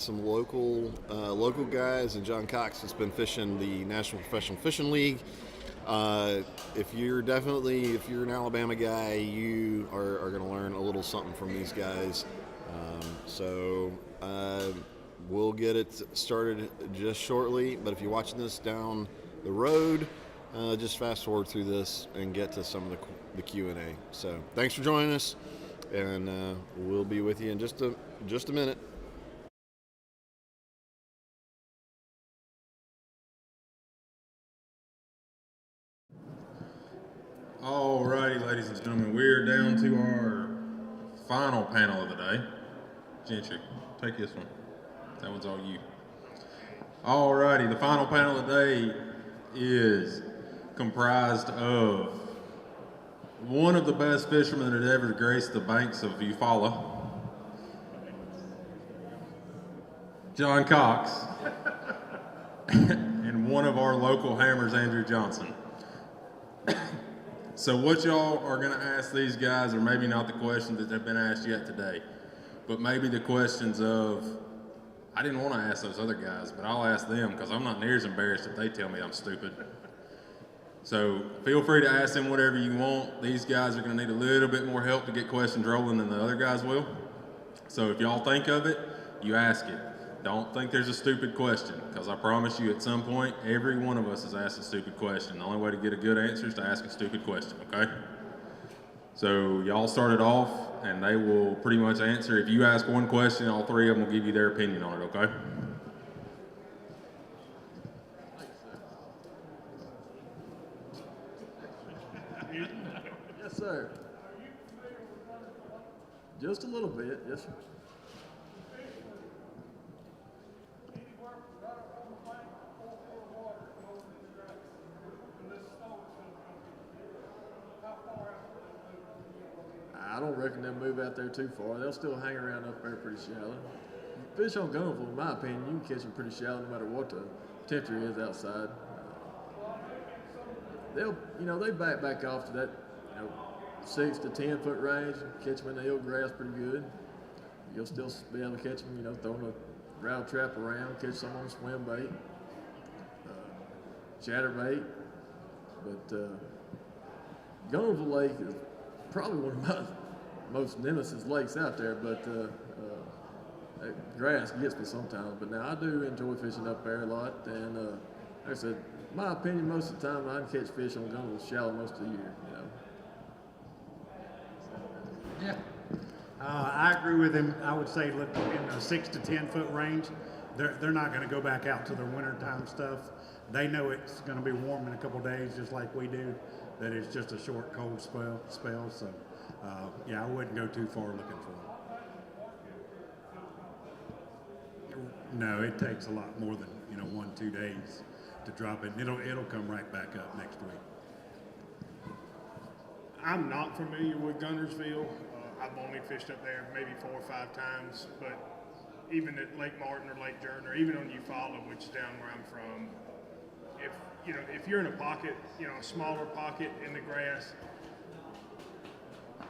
some local guys, and John Cox has been fishing the National Professional Fishing League. If you're an Alabama guy, you are going to learn a little something from these guys. We'll get it started just shortly. But if you're watching this down the road, just fast forward through this and get to some of the Q&A. So thanks for joining us, and we'll be with you in just a minute. Alrighty, ladies and gentlemen, we're down to our final panel of the day. Gentry, take this one. That one's all you. Alrighty, the final panel of the day is comprised of one of the best fishermen that ever graced the banks of Eufaula, John Cox, and one of our local hammers, Andrew Johnson. So what y'all are going to ask these guys are maybe not the questions that have been asked yet today, but maybe the questions of, I didn't want to ask those other guys, but I'll ask them because I'm not near as embarrassed if they tell me I'm stupid. So feel free to ask them whatever you want. These guys are going to need a little bit more help to get questions rolling than the other guys will. So if y'all think of it, you ask it. Don't think there's a stupid question, because I promise you at some point, every one of us has asked a stupid question. The only way to get a good answer is to ask a stupid question, okay? So y'all started off, and they will pretty much answer. If you ask one question, all three of them will give you their opinion on it, okay? Yes, sir. Just a little bit, yes, sir. I don't reckon they'll move out there too far. They'll still hang around up there pretty shallow. Fish on Gunnersville, in my opinion, you can catch them pretty shallow no matter what the temperature is outside. They back off to that, 6 to 10 foot range. Catch them in the eelgrass pretty good. You'll still be able to catch them, throwing a rattle trap around, catch some on swim bait, chatterbait. But Gunnersville Lake is probably one of my most nemesis lakes out there, but that grass gets me sometimes. But now I do enjoy fishing up there a lot, and like I said, in my opinion, most of the time I can catch fish on Gunnersville shallow most of the year. Yeah. I agree with him. I would say look in the 6 to 10 foot range. They're not going to go back out to their wintertime stuff. They know it's going to be warm in a couple days, just like we do. That it's just a short, cold spell. So, I wouldn't go too far looking for them. No, it takes a lot more than 1-2 days to drop it. And it'll come right back up next week. I'm not familiar with Gunnersville. I've only fished up there maybe 4 or 5 times, but even at Lake Martin or Lake Journey, or even on Eufaula, which is down where I'm from, if you're in a pocket, a smaller pocket in the grass,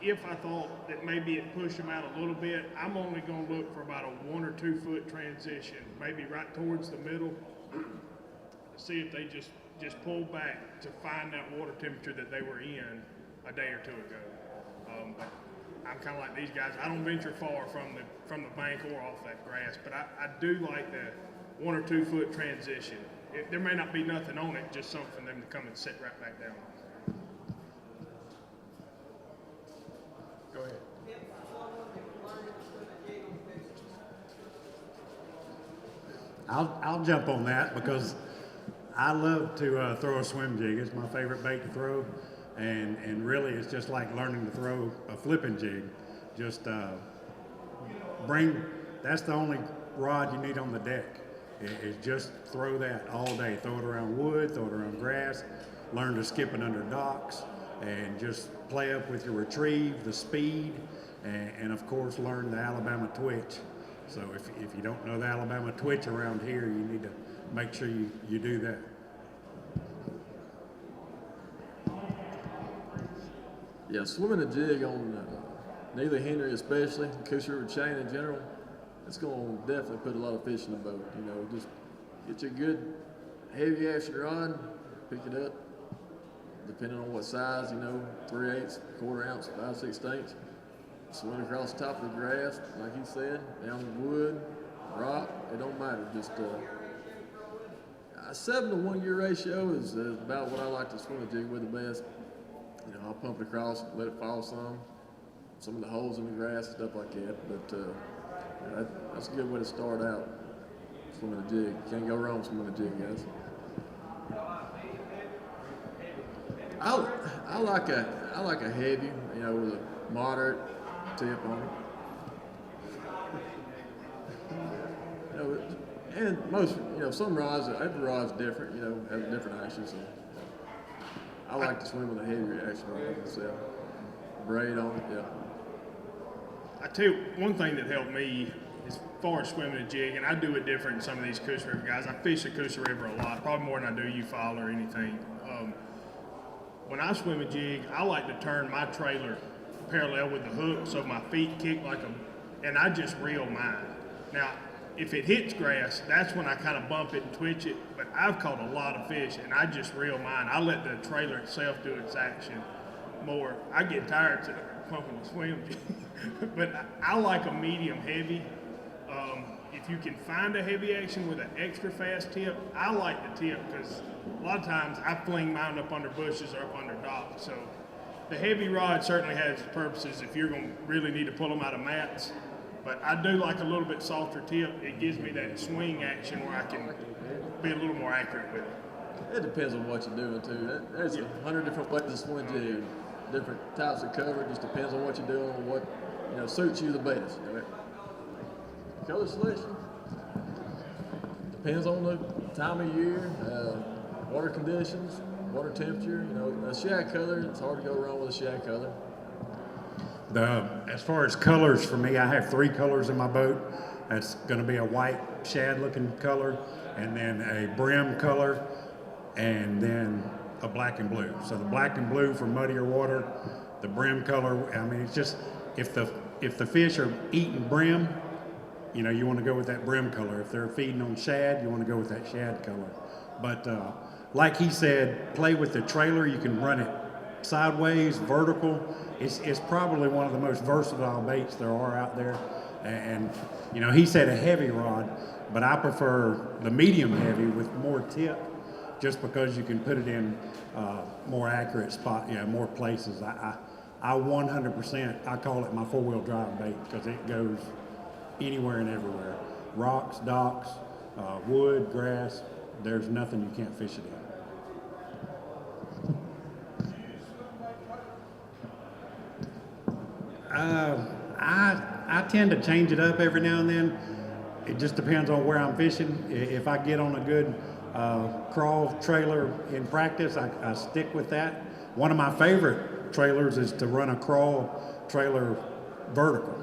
if I thought that maybe it pushed them out a little bit, I'm only going to look for about a 1 or 2 foot transition, maybe right towards the middle, see if they just pull back to find that water temperature that they were in a day or two ago. But I'm kind of like these guys. I don't venture far from the bank or off that grass, but I do like the 1 or 2 foot transition. There may not be nothing on it, just something for them to come and sit right back down on. Go ahead. I'll jump on that because I love to throw a swim jig. It's my favorite bait to throw, and really it's just like learning to throw a flipping jig. Just that's the only rod you need on the deck. Is just throw that all day. Throw it around wood, throw it around grass, learn to skip it under docks, and just play up with your retrieve, the speed, and of course learn the Alabama twitch. So if you don't know the Alabama twitch around here, you need to make sure you do that. Yeah, swimming a jig on Neely Henry especially, Coos River chain in general, it's going to definitely put a lot of fish in the boat. You know, just get you a good heavy action rod, pick it up, depending on what size, you know, 3/8, quarter ounce, 5/16. Swing across the top of the grass, like he said, down the wood, rock, it don't matter. Just a 7 to 1 year ratio is about what I like to swim a jig with the best. You know, I'll pump it across, let it fall some of the holes in the grass, stuff like that. But that's a good way to start out swimming a jig. Can't go wrong swimming a jig, guys. I like a heavy, you know, with a moderate tip on it. You know, and most, you know, some rods, every rod's different, you know, has a different action. So I like to swim with a heavier action rod myself. Braid on it, yeah. I tell you, one thing that helped me as far as swimming a jig, and I do it different than some of these Coosa River guys. I fish the Coosa River a lot, probably more than I do U-File or anything. When I swim a jig, I like to turn my trailer parallel with the hook so my feet kick like and I just reel mine. Now, if it hits grass, that's when I kind of bump it and twitch it, but I've caught a lot of fish and I just reel mine. I let the trailer itself do its action more. I get tired to pumping the swim jig, but I like a medium heavy. If you can find a heavy action with an extra fast tip, I like the tip because a lot of times I fling mine up under bushes or up under docks. So the heavy rod certainly has its purposes if you're going to really need to pull them out of mats. But I do like a little bit softer tip. It gives me that swing action where I can be a little more accurate with it. It depends on what you're doing too. There's 100 different ways to swim a jig, different types of cover. It just depends on what you're doing and what, you know, suits you the best. You know? Color selection depends on the time of year, water conditions, water temperature. You know, a shad color, it's hard to go wrong with a shad color. As far as colors for me, I have 3 colors in my boat. That's going to be a white shad looking color, and then a brim color, and then a black and blue. So the black and blue for muddier water, the brim color, I mean, it's just, if the fish are eating brim, you know, you want to go with that brim color. If they're feeding on shad, you want to go with that shad color. But like he said, play with the trailer. You can run it sideways, vertical. It's probably one of the most versatile baits there are out there. And you know, he said a heavy rod, but I prefer the medium heavy with more tip, just because you can put it in more accurate spot, you know, more places. I 100%, I call it my 4-wheel drive bait because it goes anywhere and everywhere. Rocks, docks, wood, grass, there's nothing you can't fish it in. I tend to change it up every now and then. It just depends on where I'm fishing. If I get on a good crawl trailer in practice, I stick with that. One of my favorite trailers is to run a crawl trailer vertical.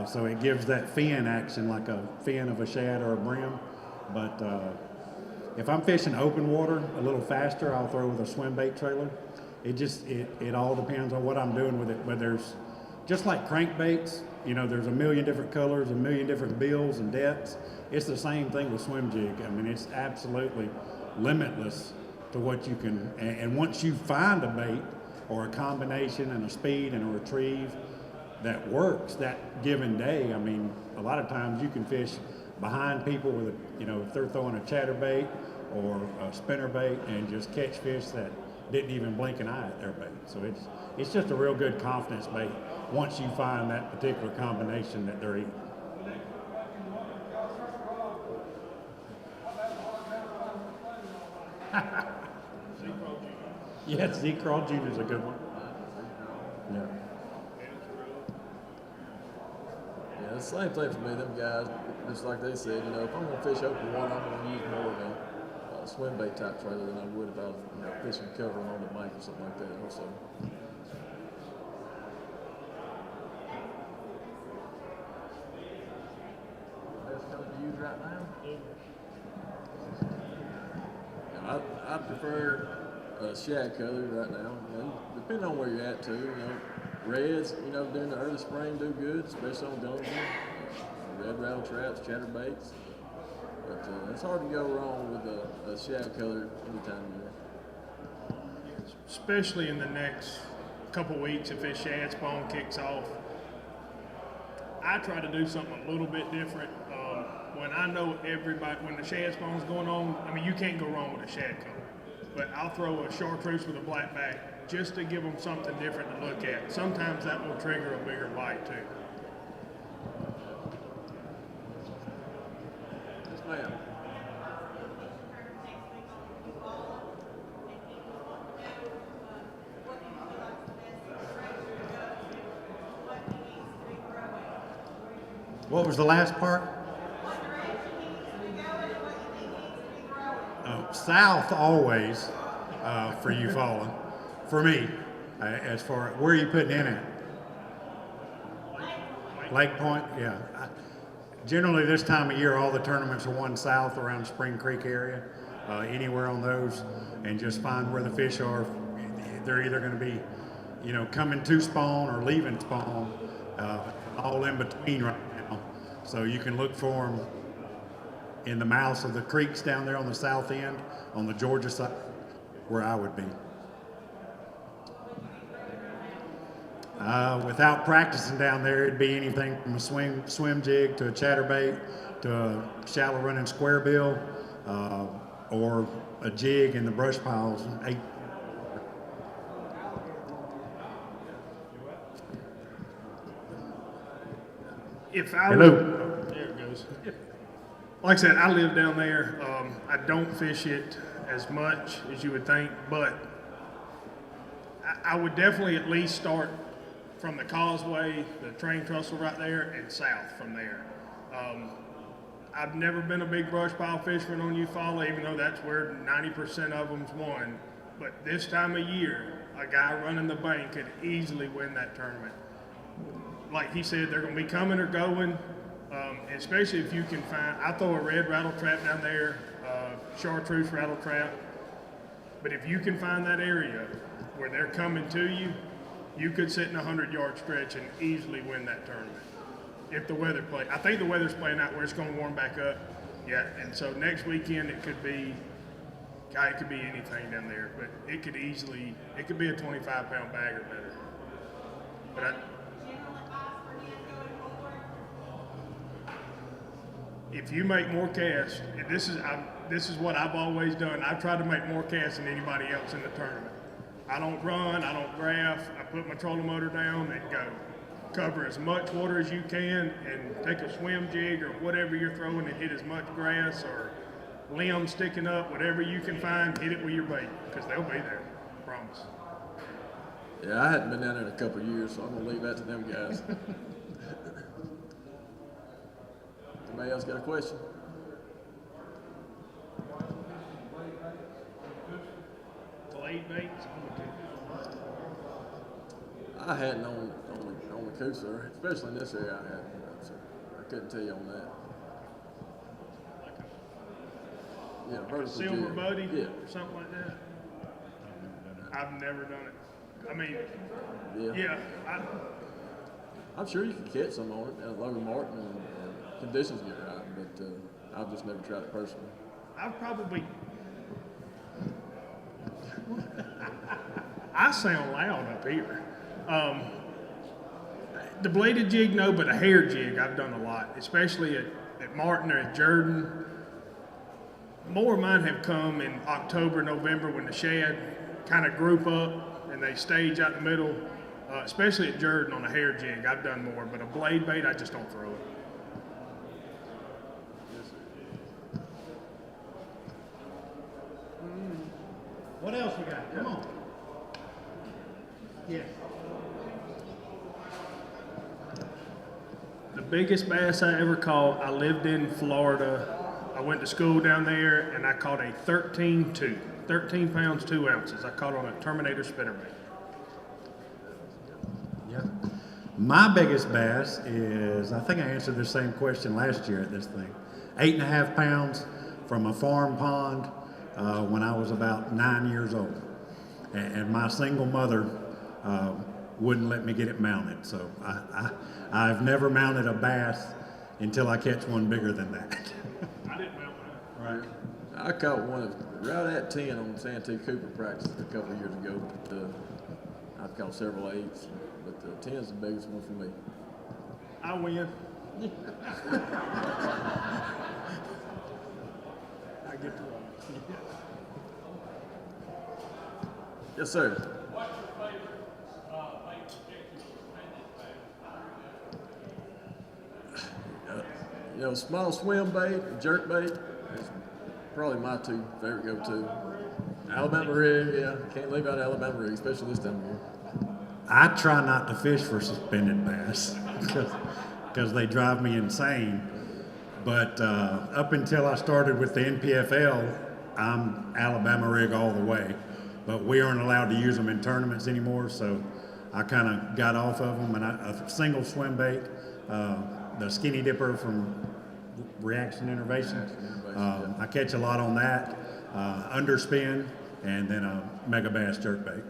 So it gives that fin action like a fin of a shad or a brim. But if I'm fishing open water a little faster, I'll throw with a swim bait trailer. It all depends on what I'm doing with it. But there's, just like crankbaits, you know, there's a million different colors, a million different bills and depths. It's the same thing with swim jig. I mean, it's absolutely limitless to what you can, and once you find a bait or a combination and a speed and a retrieve that works that given day, I mean, a lot of times you can fish behind people with a, you know, if they're throwing a chatterbait or a spinnerbait and just catch fish that didn't even blink an eye at their bait. So it's just a real good confidence bait once you find that particular combination that they're eating. Yeah, Z-Crawl Jr. is a good one. Yeah. Yeah, it's the same thing for me. Them guys, just like they said, you know, if I'm gonna fish open water, I'm gonna use more of a swim bait type trailer than I would if I was, you know, fishing cover on the bank or something like that. Also. Best color to use right now? I prefer shad color right now. You know, depending on where you're at too. You know, reds, you know, during the early spring do good, especially on Gunnelsville. red rattle traps, chatterbaits. But it's hard to go wrong with a shad color any time of year. Especially in the next couple weeks if this shad spawn kicks off. I try to do something a little bit different. When I know everybody, when the shad spawn's going on, I mean, you can't go wrong with a shad color. But I'll throw a chartreuse with a black back just to give them something different to look at. Sometimes that will trigger a bigger bite too. Yes, ma'am. What was the last part? South always, for you fallen. For me, as far where are you putting in at? Lake Point, yeah. Generally, this time of year, all the tournaments are one south around Spring Creek area, anywhere on those, and just find where the fish are. They're either going to be, coming to spawn or leaving spawn, all in between right now. So you can look for them in the mouths of the creeks down there on the south end, on the Georgia side, where I would be. Without practicing down there, it'd be anything from a swim jig to a chatterbait to a shallow running square bill, or a jig in the brush piles. If I Hello. would, there it goes. Like I said, I live down there. I don't fish it as much as you would think, but I would definitely at least start from the causeway, the train trestle right there, and south from there. I've never been a big brush pile fisherman on Eufaula, even though that's where 90% of them's won. But this time of year, a guy running the bank could easily win that tournament. Like he said, they're going to be coming or going, especially if you can find, I throw a red rattle trap down there, chartreuse rattle trap. But if you can find that area where they're coming to you, you could sit in a 100-yard stretch and easily win that tournament. If the weather plays, I think the weather's playing out where it's going to warm back up. Yeah, and so next weekend it could be anything down there, but it could be a 25-pound bag or better. But if you make more casts, and this is what I've always done. I've tried to make more casts than anybody else in the tournament. I don't run, I don't graph. I put my trolling motor down and go. Cover as much water as you can and take a swim jig or whatever you're throwing and hit as much grass or limb sticking up, whatever you can find, hit it with your bait, because they'll be there, I promise. Yeah, I hadn't been down there in a couple of years, so I'm gonna leave that to them guys. Anybody else got a question? Blade baits? I hadn't on the Coosa, especially in this area I hadn't. So I couldn't tell you on that. Yeah, vertical Silver jig. buddy Yeah. or something like that? I've never done it. I mean, Yeah. yeah, I'm sure you can catch some on it at Logan Martin and conditions get right, but I've just never tried it personally. I've probably. I sound loud up here. The bladed jig, no, but a hair jig I've done a lot, especially at Martin or at Jordan. More of mine have come in October, November when the shad kind of group up and they stage out in the middle, especially at Jordan on a hair jig. I've done more, but a blade bait, I just don't throw it. What else we got? Come on. Yes. The biggest bass I ever caught, I lived in Florida. I went to school down there and I caught a 13 pounds, 2 ounces. I caught on a Terminator spinnerbait. Yeah. My biggest bass is, I think I answered the same question last year at this thing. 8.5 pounds from a farm pond when I was about 9 years old. And my single mother wouldn't let me get it mounted. So I've never mounted a bass until I catch one bigger than that. I didn't mount mine. Right. I caught one right at 10 on Santee Cooper practice a couple of years ago. But, I've caught several 8s, but 10 is the biggest one for me. I win. I get to run. Yes, sir. You know, small swim bait, jerk bait is probably my 2 favorite go-to. Alabama rig, yeah, can't leave out Alabama rig, especially this time of year. I try not to fish for suspended bass because they drive me insane. But up until I started with the NPFL, I'm Alabama rig all the way. But we aren't allowed to use them in tournaments anymore, so I kind of got off of them. And a single swim bait, the Skinny Dipper from Reaction Innovation, I catch a lot on that. Underspin, and then a Mega Bass jerk bait.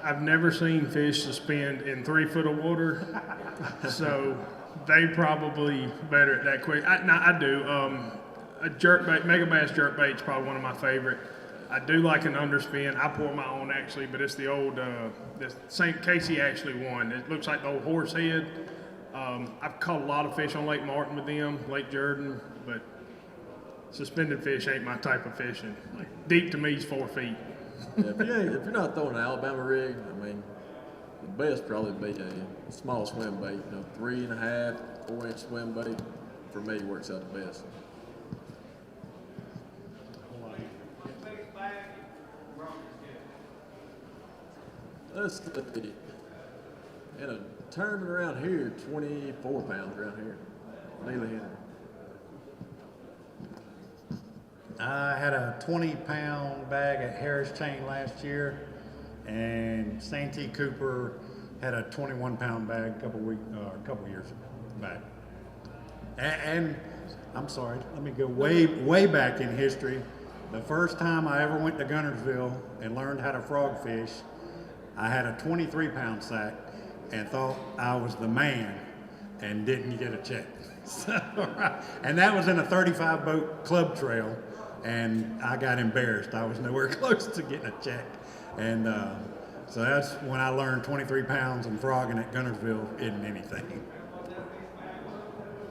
I've never seen fish suspend in 3 foot of water, so they probably better at that quick. I do. A jerk bait, Mega Bass jerk bait is probably one of my favorite. I do like an underspin. I pour my own actually, but it's the old, the St. Casey actually won. It looks like the old horse head. I've caught a lot of fish on Lake Martin with them, Lake Jordan, but suspended fish ain't my type of fishing. Like, deep to me is 4 feet. Yeah, if you're not throwing an Alabama rig, I mean, the best probably be a small swim bait, 3.5, 4-inch swim bait. For me, works out the best. Let's see. In a tournament around here, 24 pounds around here. Neely Henry. I had a 20-pound bag at Harris Chain last year, and Santee Cooper had a 21-pound bag a couple years back. And I'm sorry, let me go way back in history. The first time I ever went to Guntersville and learned how to frog fish, I had a 23-pound sack and thought I was the man and didn't get a check. So, and that was in a 35-boat club trail, and I got embarrassed. I was nowhere close to getting a check. And so that's when I learned 23 pounds and frogging at Guntersville isn't anything.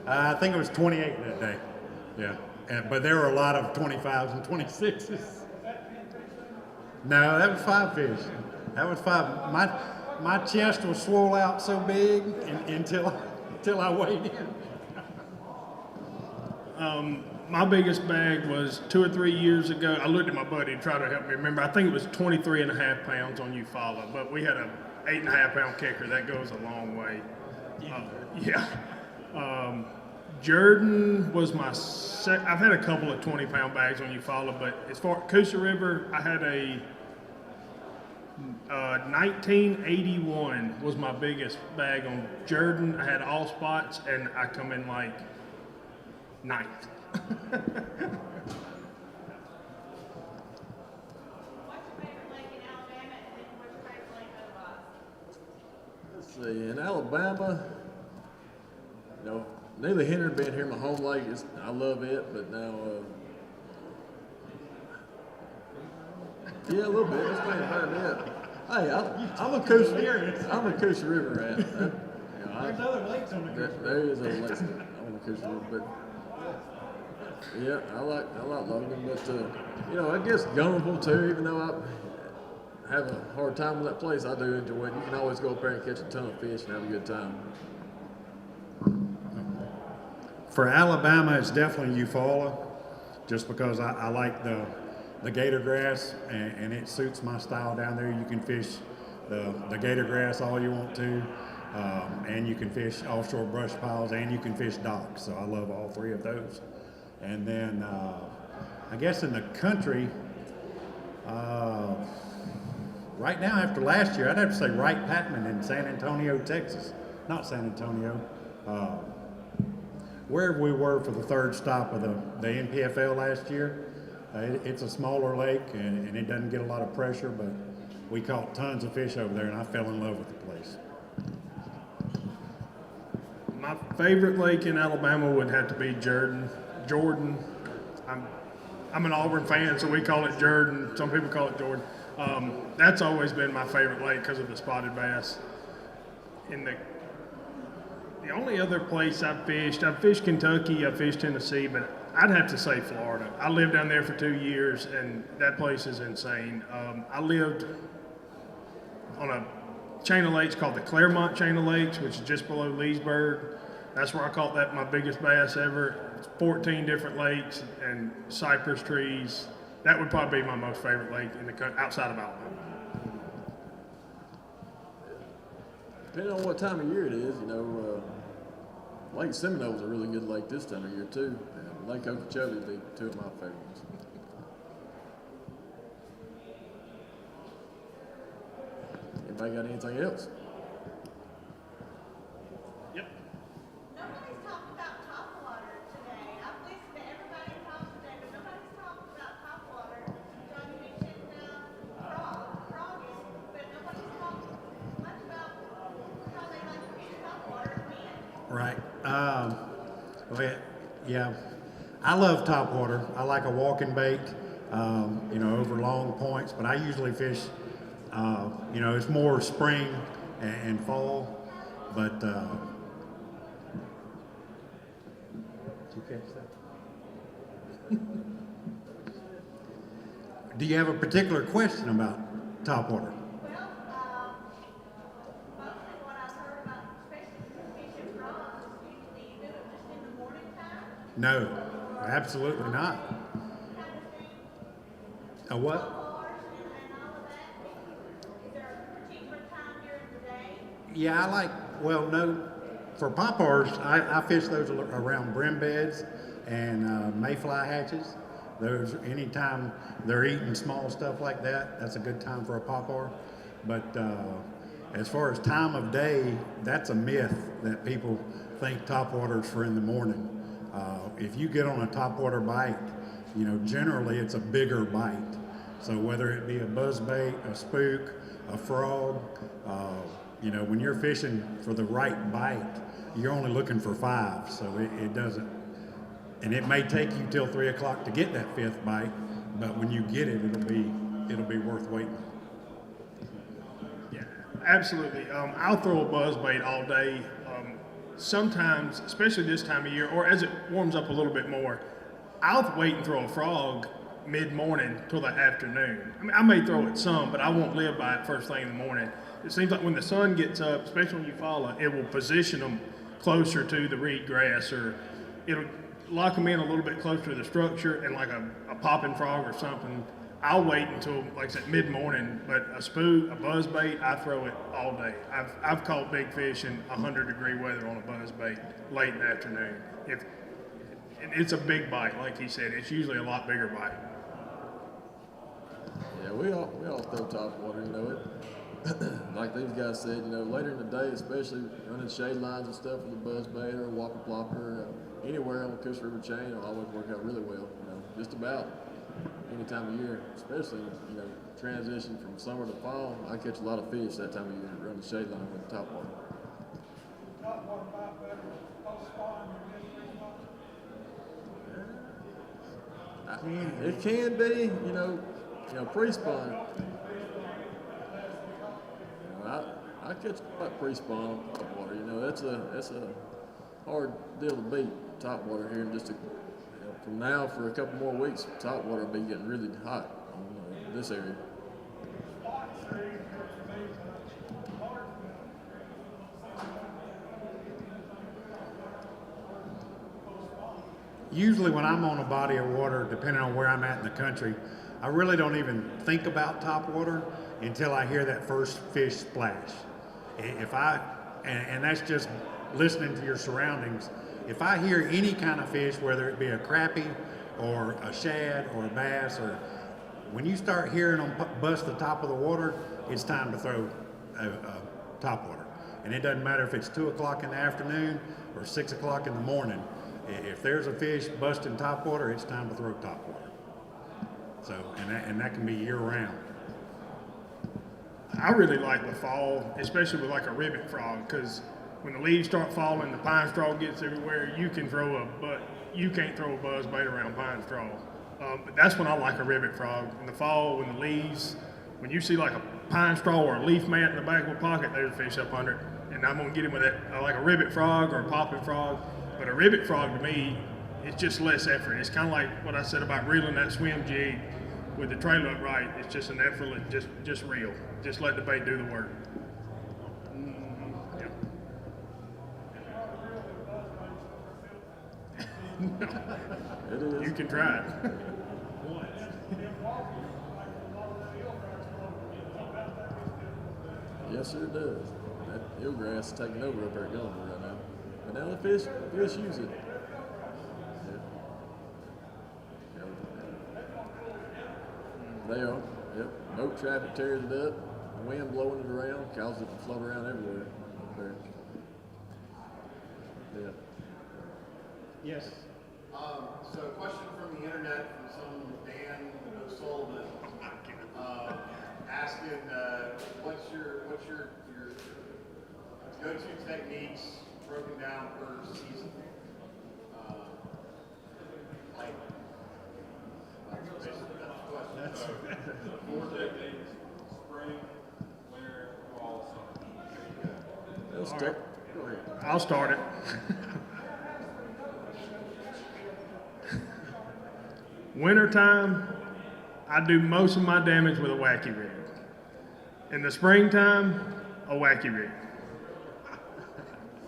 I think it was 28 that day. Yeah. But there were a lot of 25s and 26s. No, that was 5 fish. That was 5. My chest was swole out so big until I weighed in. My biggest bag was 2 or 3 years ago. I looked at my buddy to try to help me remember. I think it was 23.5 pounds on Eufaula, but we had a 8.5 pound kicker. That goes a long way. Yeah. Jordan was my I've had a couple of 20-pound bags on Eufaula, but as far as Coosa River, I had a 1981 was my biggest bag on Jordan. I had all spots, and I come in like 9th. What's your favorite lake in Alabama, and then what's your favorite lake otherwise? Let's see, in Alabama, Neely Henry being here, my home lake, I love it, but now, yeah, a little bit. It's playing about it. Hey, I'm a Coosa River rat. There's other lakes on the Coosa River. There is other lakes on the Coosa River, but yeah, I like Logan, but I guess Guntersville too. Even though I have a hard time with that place, I do enjoy it. You can always go up there and catch a ton of fish and have a good time. For Alabama, it's definitely Eufaula, just because I like the gator grass and it suits my style down there. You can fish the gator grass all you want to, and you can fish offshore brush piles, and you can fish docks. So I love all 3 of those. And then I guess in the country, right now after last year, I'd have to say Wright Patman in San Antonio, Texas. Not San Antonio. Wherever we were for the 3rd stop of the NPFL last year. It's a smaller lake and it doesn't get a lot of pressure, but we caught tons of fish over there and I fell in love with the place. My favorite lake in Alabama would have to be Jordan. I'm an Auburn fan, so we call it Jordan. Some people call it Jordan. That's always been my favorite lake because of the spotted bass. In the only other place I've fished Kentucky, I've fished Tennessee, but I'd have to say Florida. I lived down there for 2 years, and that place is insane. I lived on a chain of lakes called the Claremont Chain of Lakes, which is just below Leesburg. That's where I caught my biggest bass ever. It's 14 different lakes and cypress trees. That would probably be my most favorite lake outside of Alabama. Depending on what time of year it is, Lake Seminole is a really good lake this time of year too. And Lake Okeechobee would be two of my favorites. Anybody got anything else? Yep. Nobody's talked about topwater today. I've listened to everybody talk today, but nobody's talked about topwater. John, you mentioned frogging, but nobody's talked much about how they like to fish topwater and when. Right. Well, yeah. I love topwater. I like a walking bait, over long points, but I usually fish, it's more spring and fall. But, did you catch that? Do you have a particular question about topwater? Well, mostly what I've heard about, especially fishing frogs, usually you do it just in the morning time, No, absolutely not. kind of thing. A what? Bars and all of that. Is there a particular time during the day? Yeah, no, for poppers, I fish those around brim beds and mayfly hatches. Those, anytime they're eating small stuff like that, that's a good time for a popper. But as far as time of day, that's a myth that people think topwater's for in the morning. If you get on a topwater bite, generally it's a bigger bite. So whether it be a buzzbait, a spook, a frog, when you're fishing for the right bite, you're only looking for 5. So it doesn't, and it may take you till 3 o'clock to get that 5th bite, but when you get it, it'll be worth waiting. Yeah, absolutely. I'll throw a buzzbait all day. Sometimes, especially this time of year, or as it warms up a little bit more, I'll wait and throw a frog mid-morning till the afternoon. I mean, I may throw it some, but I won't live by it first thing in the morning. It seems like when the sun gets up, especially when you follow, it will position them closer to the reed grass, or it'll lock them in a little bit closer to the structure, and like a popping frog or something, I'll wait until, like I said, mid-morning. But a spook, a buzzbait, I throw it all day. I've caught big fish in 100-degree weather on a buzzbait late in the afternoon. It's a big bite, like he said. It's usually a lot bigger bite. Yeah, we all throw topwater, like these guys said, later in the day, especially running shade lines and stuff with a buzzbait or a whopper plopper, anywhere on the Coast River chain, it'll always work out really well. Just about any time of year, especially transition from summer to fall. I catch a lot of fish that time of year running shade line with topwater. It can be, pre-spawn. I catch pre-spawn topwater. That's a hard deal to beat topwater here in just from now for a couple more weeks. Topwater will be getting really hot on this area. Usually when I'm on a body of water, depending on where I'm at in the country, I really don't even think about topwater until I hear that first fish splash. And that's just listening to your surroundings. If I hear any kind of fish, whether it be a crappie or a shad or a bass, or when you start hearing them bust the top of the water, it's time to throw a topwater. And it doesn't matter if it's 2 o'clock in the afternoon or 6 o'clock in the morning. If there's a fish busting topwater, it's time to throw topwater. So, and that can be year round. I really like the fall, especially with like a ribbit frog, because when the leaves start falling, the pine straw gets everywhere. You can't throw a buzz bait around pine straw. But that's when I like a rivet frog. In the fall, when the leaves, when you see like a pine straw or a leaf mat in the back of a pocket, there's a fish up under it. And I'm gonna get him with that. I like a rivet frog or a popping frog. But a rivet frog to me, it's just less effort. It's kind of like what I said about reeling that swim jig with the trailer up right. It's just an effortless, just reel. Just let the bait do the work. Yep. It is. You can try it. Yes, sir, it does. That eelgrass is taking over up there at Gulliver right now. But now the fish use it. Yeah. They are. Yep. Boat traffic tears it up. The wind blowing it around causes it to float around everywhere. Up there. Yeah. Yes. So a question from the internet from some Dan O'Sullivan, asking what's your go-to techniques broken down per season? That's Four techniques: spring, winter, fall, summer. Let's go ahead. I'll start it. Wintertime, I do most of my damage with a wacky rig. In the springtime, a wacky rig.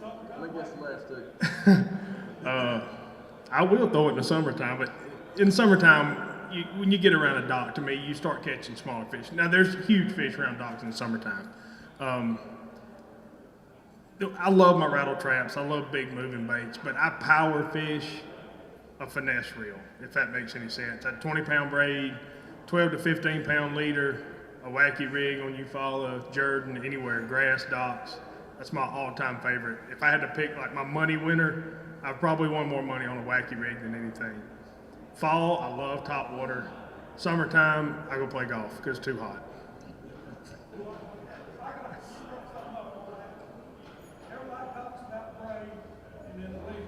Let me guess the last two. I will throw it in the summertime, but in the summertime, when you get around a dock, to me, you start catching smaller fish. Now, there's huge fish around docks in the summertime. I love my rattle traps. I love big moving baits, but I power fish a finesse reel, if that makes any sense. A 20-pound braid, 12 to 15-pound leader, a wacky rig on Eufaula, Jordan, anywhere, grass docks. That's my all-time favorite. If I had to pick like my money winner, I've probably won more money on a wacky rig than anything. Fall, I love top water. Summertime, I go play golf because it's too hot. Everybody talks about braid and then the leader.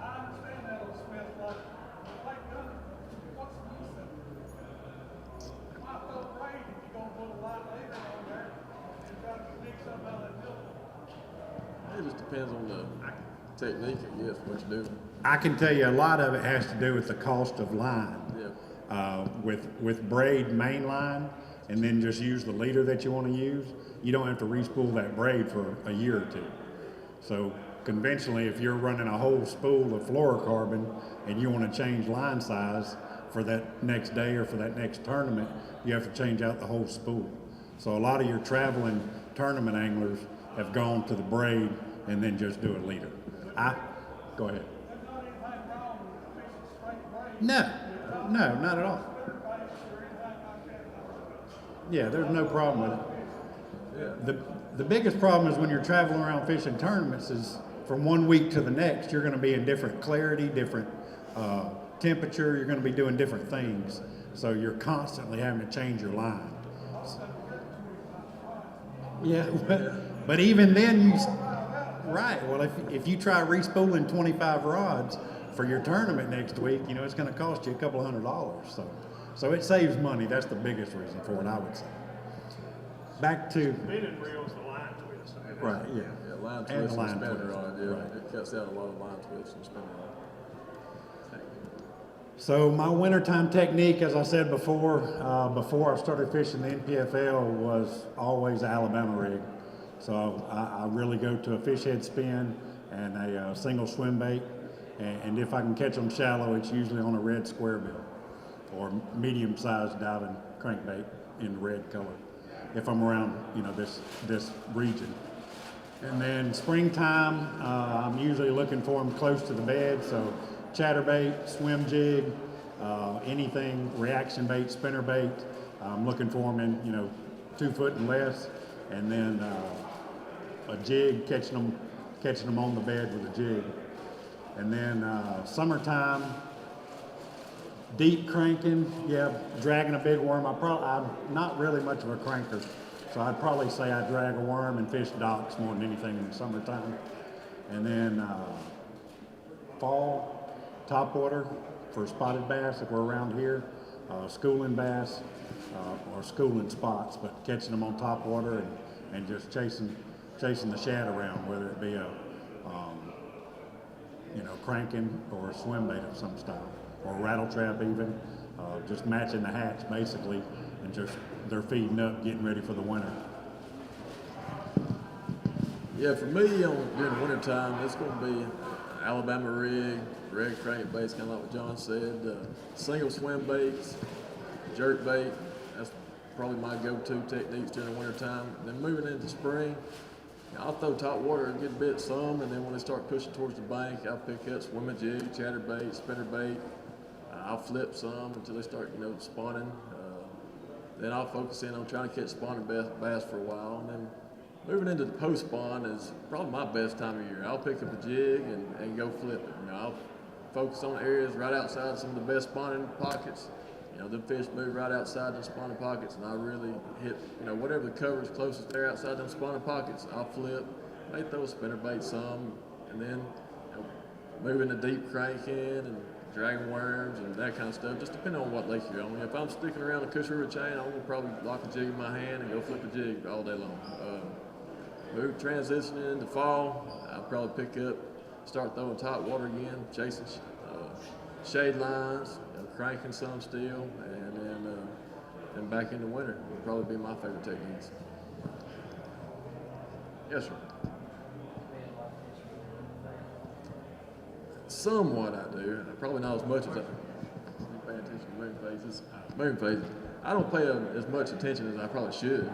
I understand that old Smith like gunner. What's the use of it? Why throw braid if you're gonna put a light leader on there and try to dig something out of that middle? It just depends on the technique, I guess, what you do. I can tell you a lot of it has to do with the cost of line. Yeah. With braid main line, and then just use the leader that you want to use, you don't have to re-spool that braid for a year or two. So conventionally, if you're running a whole spool of fluorocarbon and you want to change line size for that next day or for that next tournament, you have to change out the whole spool. So a lot of your traveling tournament anglers have gone to the braid and then just do a leader. Go ahead. There's not anything wrong with fishing straight braid. No, not at all. Yeah, there's no problem with it. The biggest problem is when you're traveling around fishing tournaments is from one week to the next, you're going to be in different clarity, different temperature, you're going to be doing different things. So you're constantly having to change your line. Yeah, but even then right, well if you try respooling 25 rods for your tournament next week, it's going to cost you a couple $100. So it saves money. That's the biggest reason for it, I would say. Back to Spinning reel's the line twist. right, yeah. Yeah, line And twist the and line spinner twist, rod, yeah. right. It cuts out a lot of line twists and spinner rod. So my wintertime technique, as I said before I started fishing the NPFL, was always Alabama rig. So I really go to a fish head spin and a single swim bait. And if I can catch them shallow, it's usually on a red square bill or medium-sized diving crankbait in red color. If I'm around, this region. And then springtime, I'm usually looking for them close to the bed. So chatterbait, swim jig, anything, reaction bait, spinner bait. I'm looking for them in, 2 foot and less. And then a jig, catching them on the bed with a jig. And then summertime, deep cranking, dragging a big worm. I'm not really much of a cranker. So I'd probably say I drag a worm and fish docks more than anything in the summertime. And then fall, topwater for spotted bass if we're around here, schooling bass or schooling spots, but catching them on topwater and just chasing the shad around, whether it be a cranking or a swim bait of some style, or a rattle trap even, just matching the hatch basically, and just they're feeding up, getting ready for the winter. Yeah, for me, during the wintertime, it's going to be Alabama rig, red crankbaits, kind of like what John said, single swim baits, jerk bait. That's probably my go-to techniques during the wintertime. Then moving into spring, I'll throw top water a good bit some, and then when they start pushing towards the bank, I'll pick up swimming jig, chatterbait, spinnerbait. I'll flip some until they start, spawning. Then I'll focus in on trying to catch spawning bass for a while, and then moving into the post spawn is probably my best time of year. I'll pick up a jig and go flip it. I'll focus on areas right outside some of the best spawning pockets. The fish move right outside the spawning pockets, and I really hit, whatever the cover is closest there outside them spawning pockets, I'll flip. They throw a spinnerbait some, and then move into deep cranking and dragging worms and that kind of stuff, just depending on what lake you're on. If I'm sticking around the Cush River chain, I'm gonna probably lock a jig in my hand and go flip a jig all day long. Transitioning into fall, I'll probably start throwing top water again, chasing shade lines, cranking some still, and then back into winter will probably be my favorite techniques. Yes, sir. Somewhat I do. Probably not as much as I pay attention to moon phases. Moon phases. I don't pay as much attention as I probably should.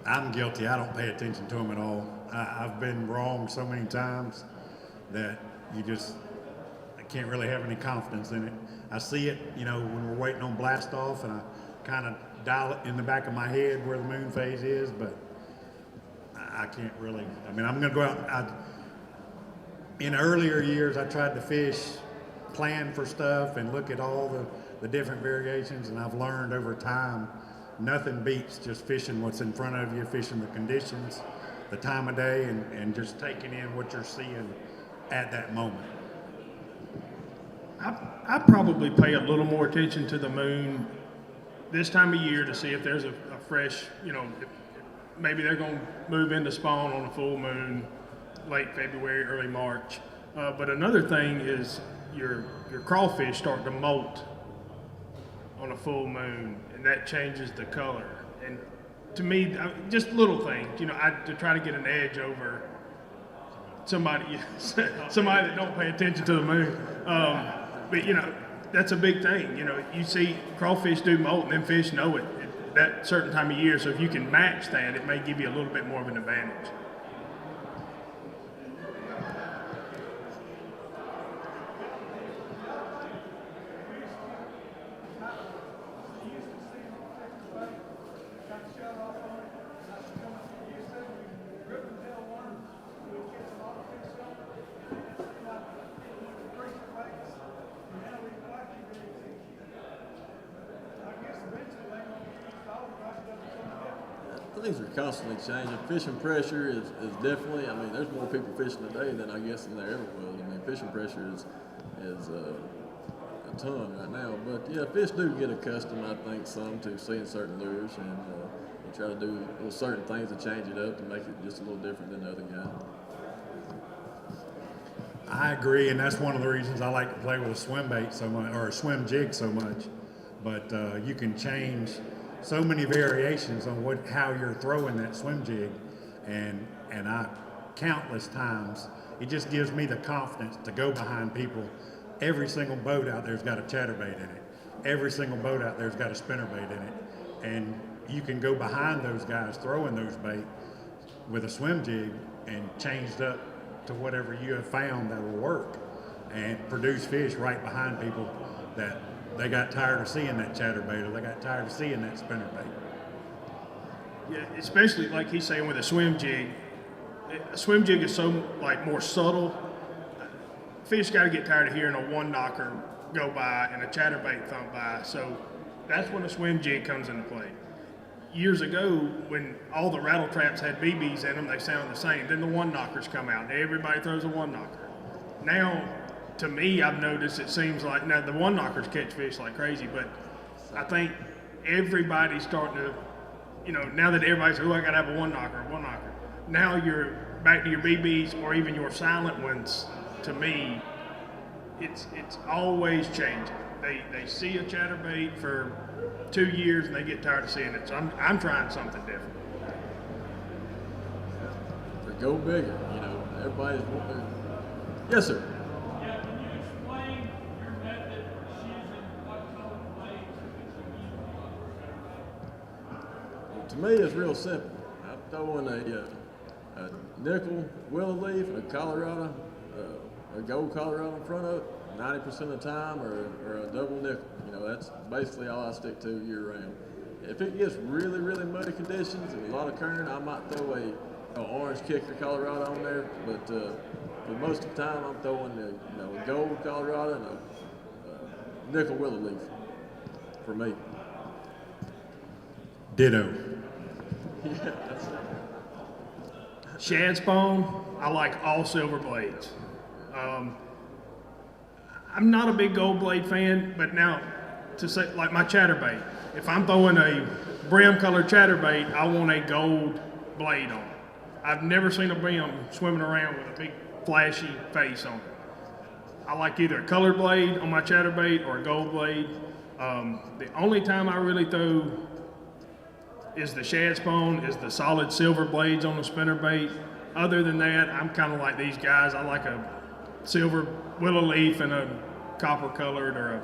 I'm guilty. I don't pay attention to them at all. I've been wrong so many times that I can't really have any confidence in it. I see it, when we're waiting on blast off, and I kind of dial it in the back of my head where the moon phase is, but I can't really. I'm going to go out. In earlier years, I tried to fish, plan for stuff, and look at all the different variations, and I've learned over time, nothing beats just fishing what's in front of you, fishing the conditions, the time of day, and just taking in what you're seeing at that moment. I probably pay a little more attention to the moon this time of year to see if there's a fresh, if maybe they're going to move into spawn on a full moon, late February, early March. But another thing is your crawfish start to molt on a full moon, and that changes the color. And to me, just little things, to try to get an edge over somebody that don't pay attention to the moon. But that's a big thing. You see crawfish do molt, and them fish know it at that certain time of year. So if you can match that, it may give you a little bit more of an advantage. Things are constantly changing. Fishing pressure is definitely, there's more people fishing today than I guess than there ever was. Fishing pressure is a ton right now. But yeah, fish do get accustomed, I think, some to seeing certain lures, and you try to do little certain things to change it up to make it just a little different than the other guy. I agree, and that's one of the reasons I like to play with a swim bait so much, or a swim jig so much. But you can change so many variations on how you're throwing that swim jig, and I countless times it just gives me the confidence to go behind people. Every single boat out there's got a chatterbait in it. Every single boat out there's got a spinnerbait in it, and you can go behind those guys throwing those bait with a swim jig and changed up to whatever you have found that will work, and produce fish right behind people that they got tired of seeing that chatterbait, or they got tired of seeing that spinnerbait. Yeah, especially like he's saying with a swim jig. A swim jig is so more subtle. Fish got to get tired of hearing a one knocker go by and a chatterbait thump by. So that's when a swim jig comes into play. years ago, when all the rattle traps had BBs in them, they sound the same. Then the one knockers come out, and everybody throws a one knocker. Now, to me, I've noticed it seems like now the one knockers catch fish like crazy, but I think everybody's starting to, now that everybody's, I gotta have a one knocker. Now you're back to your BBs or even your silent ones. To me, it's always changing. They see a chatterbait for 2 years and they get tired of seeing it. So I'm trying something different. Or go bigger, everybody's wanting. Yes, sir. Yeah, can you explain your method for choosing what color blades that you use? To me, it's real simple. I'm throwing a nickel willow leaf, a Colorado, a gold Colorado in front of it, 90% of the time, or a double nickel. That's basically all I stick to year round. If it gets really, really muddy conditions and a lot of current, I might throw a orange kicker Colorado on there. But for most of the time, I'm throwing a gold Colorado and a nickel willow leaf for me. Ditto. Shad spawn, I like all silver blades. I'm not a big gold blade fan, but now to say like my chatterbait, if I'm throwing a brim colored chatterbait, I want a gold blade on it. I've never seen a brim swimming around with a big flashy face on it. I like either a colored blade on my chatterbait or a gold blade. The only time I really throw is the shad spawn, is the solid silver blades on the spinnerbait. Other than that, I'm kind of like these guys. I like a silver willow leaf and a copper colored or a,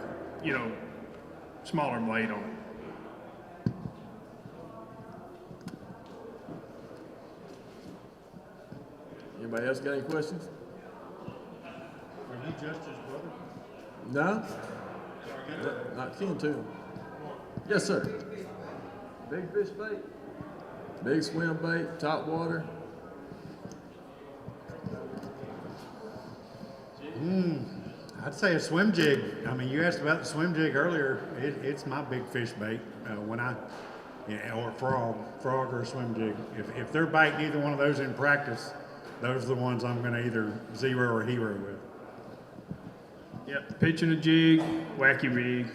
smaller blade on it. Anybody else got any questions? Are you just his brother? No? Not keen to. Yes, sir. Big fish bait, big swim bait, top water. I'd say a swim jig. I mean, you asked about the swim jig earlier. It's my big fish bait or frog or a swim jig. If they're biting either one of those in practice, those are the ones I'm going to either zero or hero with. Yep, pitching a jig, wacky rig.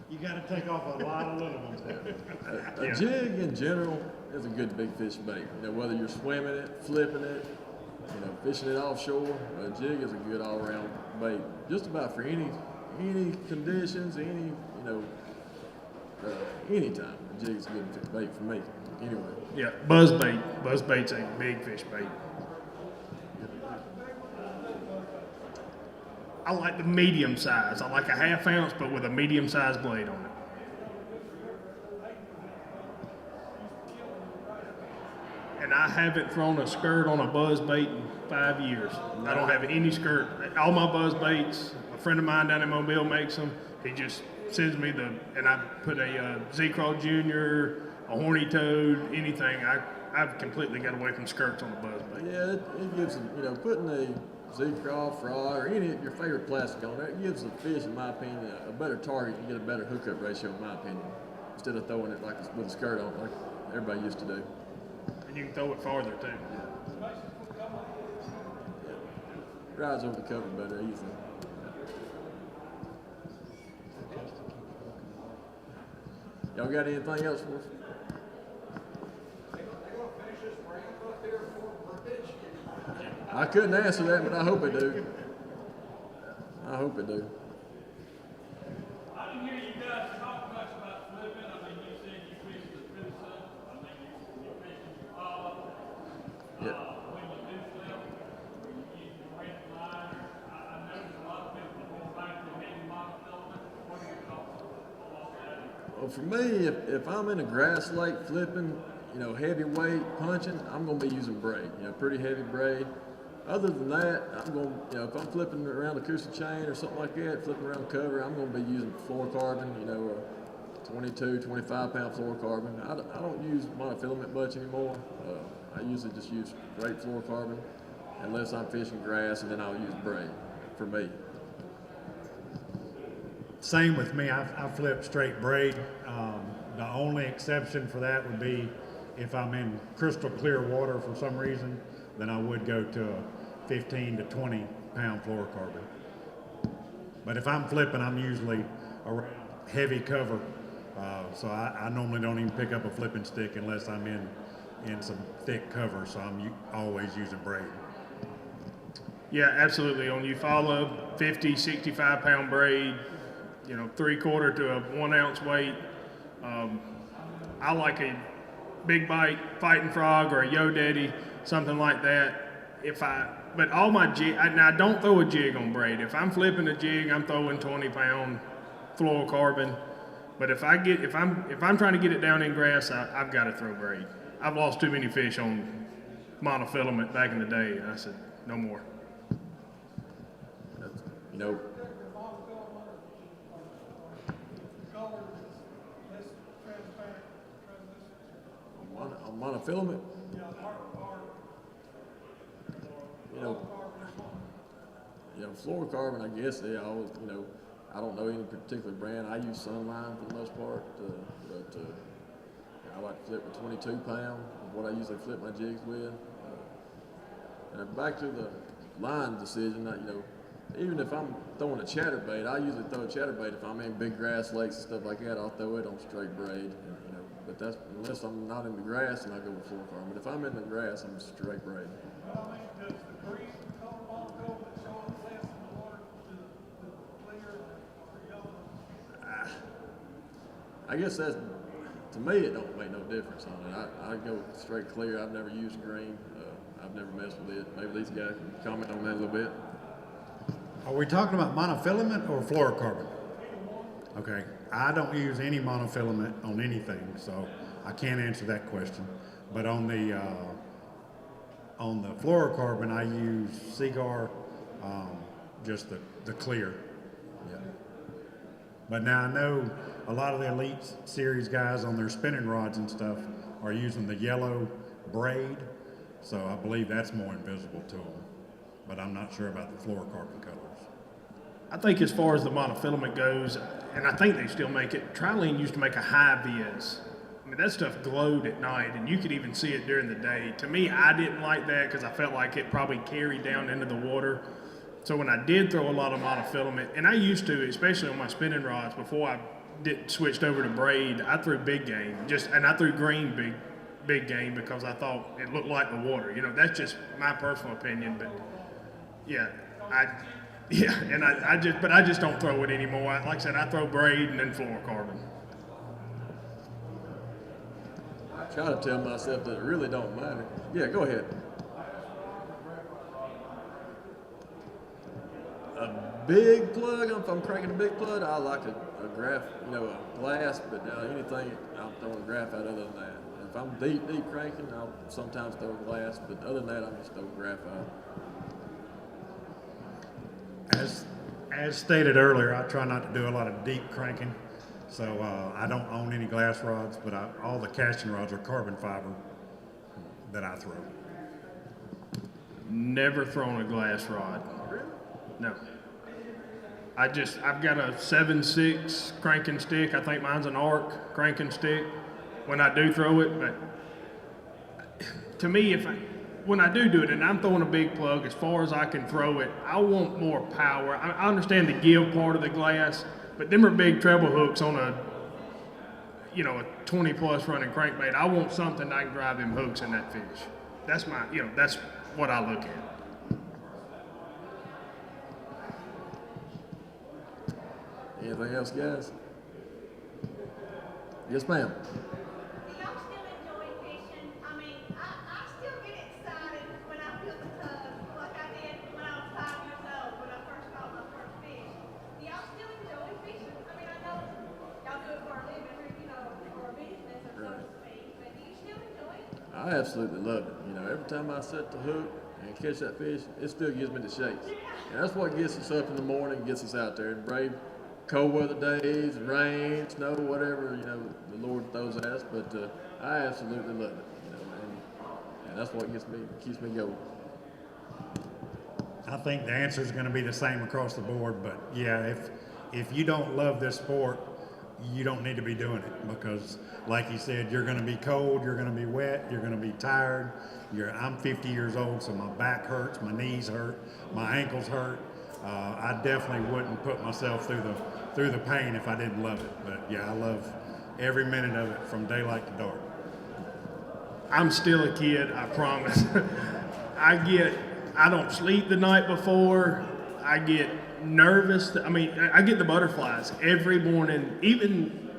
You got to take off a lot of little ones there. A jig in general is a good big fish bait. Whether you're swimming it, flipping it, fishing it offshore, a jig is a good all-around bait. Just about for any conditions, anytime. A jig is a good bait for me. Anyway. Yeah, buzz bait. Buzz bait's a big fish bait. I like the medium size. I like a ½ ounce, but with a medium sized blade on it. And I haven't thrown a skirt on a buzz bait in 5 years. I don't have any skirt. All my buzz baits, a friend of mine down in Mobile makes them. He just sends me and I put a Z-Craw Junior, a horny toad, anything. I've completely got away from skirts on the buzz bait. Yeah, it gives them, putting a Z-Craw, frog, or any of your favorite plastic on there, it gives the fish, in my opinion, a better target. You get a better hookup ratio, in my opinion, instead of throwing it with a skirt on, like everybody used to do. And you can throw it farther too. Yeah. Rides over the cover better, easily. Y'all got anything else for us? I couldn't answer that, but I hope it do. I hope it do. I didn't hear you guys talk much about flipping. I mean, you said you fish the fish up. I mean, you fish your follow. Yeah. When you do flip, you use your red line. I noticed a lot of people go back to heavy monofilament. What are your thoughts on that? Well, for me, if I'm in a grass lake flipping, heavyweight punching, I'm going to be using braid, pretty heavy braid. Other than that, I'm going to, if I'm flipping around a Coosa chain or something like that, flipping around the cover, I'm going to be using fluorocarbon, 22, 25 pound fluorocarbon. I don't use monofilament much anymore. I usually just use straight fluorocarbon unless I'm fishing grass, and then I'll use braid for me. Same with me. I flip straight braid. The only exception for that would be if I'm in crystal clear water for some reason, then I would go to a 15 to 20 pound fluorocarbon. But if I'm flipping, I'm usually around heavy cover. So I normally don't even pick up a flipping stick unless I'm in some thick cover. So I'm always using braid. Yeah, absolutely. On Eufaula, 50, 65 pound braid, 3/4 to a 1 ounce weight. I like a big bite fighting frog or a Yo Daddy, something like that. But all my jig, now I don't throw a jig on braid. If I'm flipping a jig, I'm throwing 20 pound fluorocarbon. But if I'm trying to get it down in grass, I've got to throw braid. I've lost too many fish on monofilament back in the day, and I said no more. That's, you know, Color is less transparent, translucent. on monofilament, Yeah, you know, fluorocarbon, I guess they always, I don't know any particular brand. I use Sunline for the most part, but I like to flip with 22 pound, is what I usually flip my jigs with. And back to the line decision, even if I'm throwing a chatterbait, I usually throw a chatterbait if I'm in big grass lakes and stuff like that. I'll throw it on straight braid, but that's unless I'm not in the grass, and I go with fluorocarbon. But if I'm in the grass, I'm straight braid. Well, does the green color monocoat that show up less in the water to the clear or yellow? I guess that's, to me, it don't make no difference on it. I go straight clear. I've never used green. I've never messed with it. Maybe these guys can comment on that a little bit. Are we talking about monofilament or fluorocarbon? Okay, I don't use any monofilament on anything, so I can't answer that question. But on the fluorocarbon, I use Seaguar, just the clear. Yeah. But now I know a lot of the Elite Series guys on their spinning rods and stuff are using the yellow braid, so I believe that's more invisible to them. But I'm not sure about the fluorocarbon colors. I think as far as the monofilament goes, and I think they still make it, Trilene used to make a high vis. I mean, that stuff glowed at night, and you could even see it during the day. To me, I didn't like that because I felt like it probably carried down into the water. So when I did throw a lot of monofilament, and I used to, especially on my spinning rods, before I switched over to braid, I threw big game, and I threw green big game because I thought it looked like the water. That's just my personal opinion, but yeah, I just don't throw it anymore. Like I said, I throw braid and then fluorocarbon. I try to tell myself that it really don't matter. Yeah, go ahead. A big plug, if I'm cranking a big plug, I like a graph, a glass, but anything, I'm throwing a graph out other than that. If I'm deep cranking, I'll sometimes throw a glass, but other than that, I'm just throwing a graph out. As stated earlier, I try not to do a lot of deep cranking, so I don't own any glass rods, but all the casting rods are carbon fiber that I throw. Never thrown a glass rod. No. I've got a 7.6 cranking stick. I think mine's an arc cranking stick when I do throw it, but to me, when I do it and I'm throwing a big plug, as far as I can throw it, I want more power. I understand the give part of the glass, but them are big treble hooks on a 20 plus running crankbait. I want something I can drive them hooks in that fish. That's that's what I look at. Anything else, guys? Yes, ma'am. Do y'all still enjoy fishing? I mean, I still get excited when I feel the tug, like I did when I was 5 years old, when I first caught my first fish. Do y'all still enjoy fishing? I mean, I know y'all do it for a living, for a business, or so to speak, but do you still enjoy it? I absolutely love it. Every time I set the hook and catch that fish, it still gives me the shakes. And that's what gets us up in the morning, gets us out there and brave cold weather days, rain, snow, whatever, the Lord throws at us. But I absolutely love it, and that's what keeps me going. I think the answer is going to be the same across the board, but yeah, if you don't love this sport, you don't need to be doing it, because like you said, you're going to be cold, you're going to be wet, you're going to be tired. I'm 50 years old, so my back hurts, my knees hurt, my ankles hurt. I definitely wouldn't put myself through the pain if I didn't love it. But yeah, I love every minute of it from daylight to dark. I'm still a kid, I promise. I don't sleep the night before. I get nervous. I get the butterflies every morning, even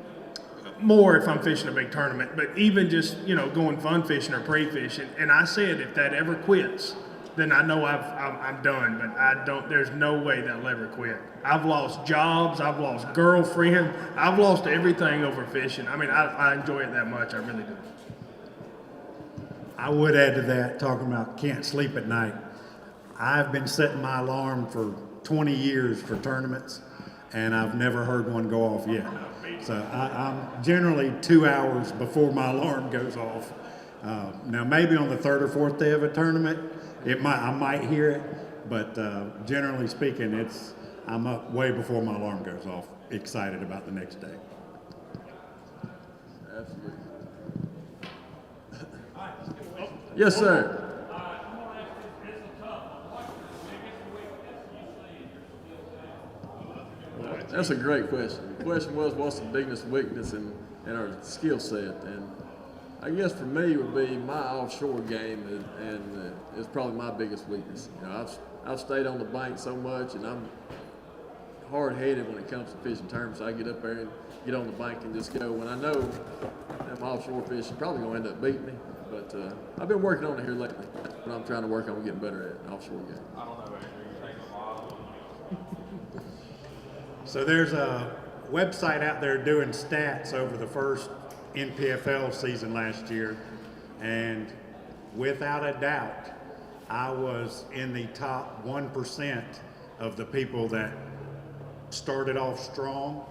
more if I'm fishing a big tournament, but even just, going fun fishing or pre-fishing. And I said, if that ever quits, then I know I'm done, but there's no way that'll ever quit. I've lost jobs, I've lost girlfriend, I've lost everything over fishing. I enjoy it that much, I really do. I would add to that, talking about can't sleep at night. I've been setting my alarm for 20 years for tournaments, and I've never heard one go off yet. So I'm generally 2 hours before my alarm goes off. Now maybe on the third or fourth day of a tournament, I might hear it, but generally speaking, I'm up way before my alarm goes off, excited about the next day. Absolutely. Yes, sir. That's a great question. The question was, what's the biggest weakness in our skill set? And I guess for me it would be my offshore game, and it's probably my biggest weakness. I've stayed on the bank so much, and I'm hard-headed when it comes to fishing terms. So I get up there and get on the bank and just go. When I know that my offshore fishing probably going to end up beating me, but I've been working on it here lately. But I'm trying to work on getting better at an offshore game. I don't know, Andrew. You're taking a while. So there's a website out there doing stats over the first NPFL season last year, and without a doubt, I was in the top 1% of the people that started off strong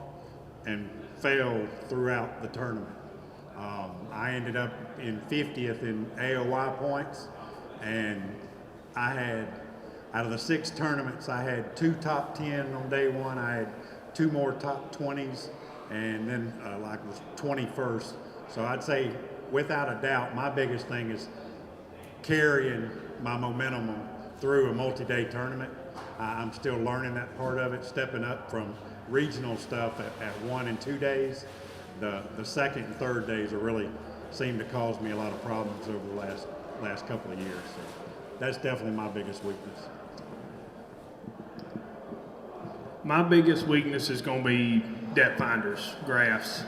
and fell throughout the tournament. I ended up in 50th in AOY points, and I had, out of the 6 tournaments, I had 2 top 10 on day one. I had 2 more top 20s, and then was 21st. So I'd say, without a doubt, my biggest thing is carrying my momentum through a multi-day tournament. I'm still learning that part of it, stepping up from regional stuff at 1 and 2 days. The second and third days are really seem to cause me a lot of problems over the last couple of years. So that's definitely my biggest weakness. My biggest weakness is going to be depth finders, graphs.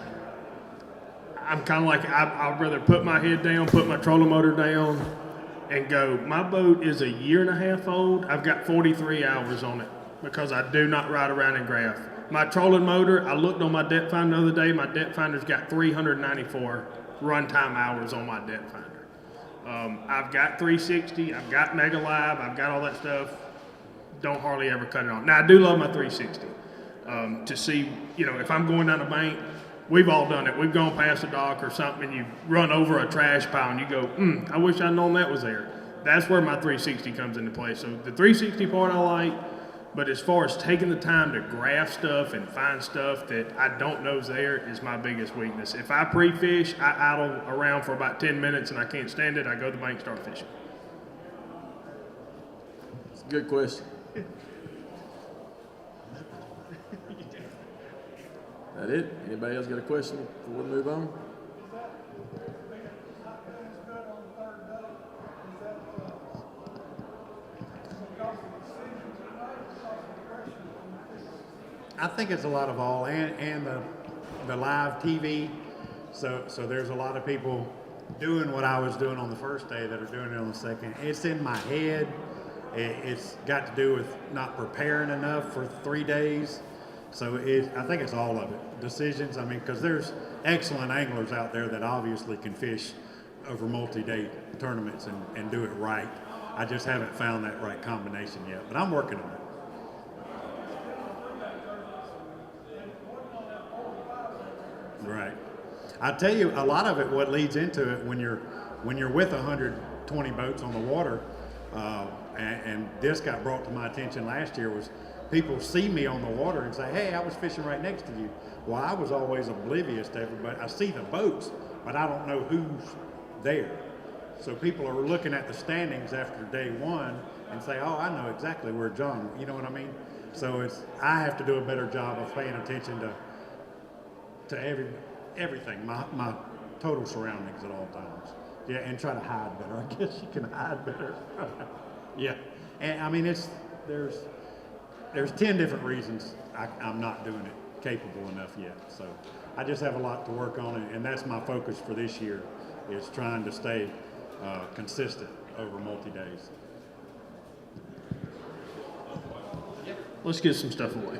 I'm kind of like, I'd rather put my head down, put my trolling motor down, and go. My boat is 1.5 years old. I've got 43 hours on it because I do not ride around in graph. My trolling motor, I looked on my depth finder the other day. My depth finder's got 394 runtime hours on my depth finder. I've got 360, I've got Mega Live, I've got all that stuff. Don't hardly ever cut it on. Now, I do love my 360 to see, if I'm going down a bank, we've all done it. We've gone past a dock or something, and you run over a trash pile, and you go, I wish I'd known that was there. That's where my 360 comes into play. So the 360 part I like, but as far as taking the time to graph stuff and find stuff that I don't know is there is my biggest weakness. If I pre-fish, I idle around for about 10 minutes and I can't stand it, I go to the bank and start fishing. It's a good question. That it? Anybody else got a question before we move on? I think it's a lot of all, and the live TV. So there's a lot of people doing what I was doing on the first day that are doing it on the second. It's in my head. It's got to do with not preparing enough for 3 days. So I think it's all of it. Decisions, because there's excellent anglers out there that obviously can fish over multi-day tournaments and do it right. I just haven't found that right combination yet, but I'm working on it. Right. I tell you, a lot of it, what leads into it when you're with 120 boats on the water, and this got brought to my attention last year, was people see me on the water and say, hey, I was fishing right next to you. Well, I was always oblivious to everybody. I see the boats, but I don't know who's there. So people are looking at the standings after day one and say, oh, I know exactly where John, you know what I mean? So I have to do a better job of paying attention to everything, my total surroundings at all times. Yeah, and try to hide better. I guess you can hide better. Yeah, and I mean there's 10 different reasons I'm not doing it capable enough yet. So I just have a lot to work on, and that's my focus for this year, is trying to stay consistent over multi-days. Let's get some stuff away.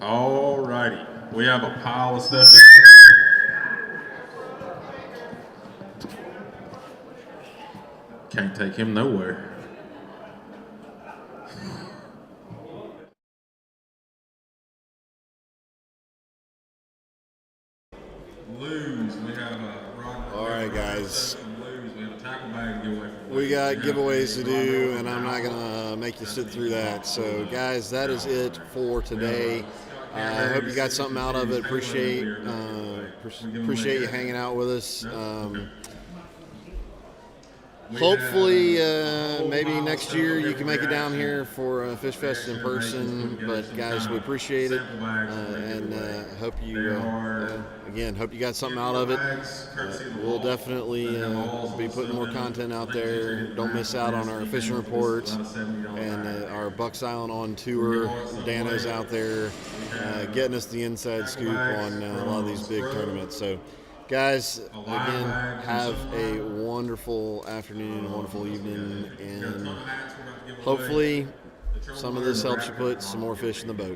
All righty. We have a pile of stuff. Can't take him nowhere. Blues. We have a rod. All right, guys. Blues. We have a tackle bag giveaway. We got giveaways to do, and I'm not gonna make you sit through that. So, guys, that is it for today. I hope you got something out of it. Appreciate you hanging out with us. Hopefully, maybe next year you can make it down here for Fish Fest in person. But guys, we appreciate it, and hope you hope you got something out of it. We'll definitely be putting more content out there. Don't miss out on our fishing reports and our Bucks Island on tour. Dano's out there getting us the inside scoop on a lot of these big tournaments. So, guys, again, have a wonderful afternoon, a wonderful evening, and hopefully some of this helps you put some more fish in the boat.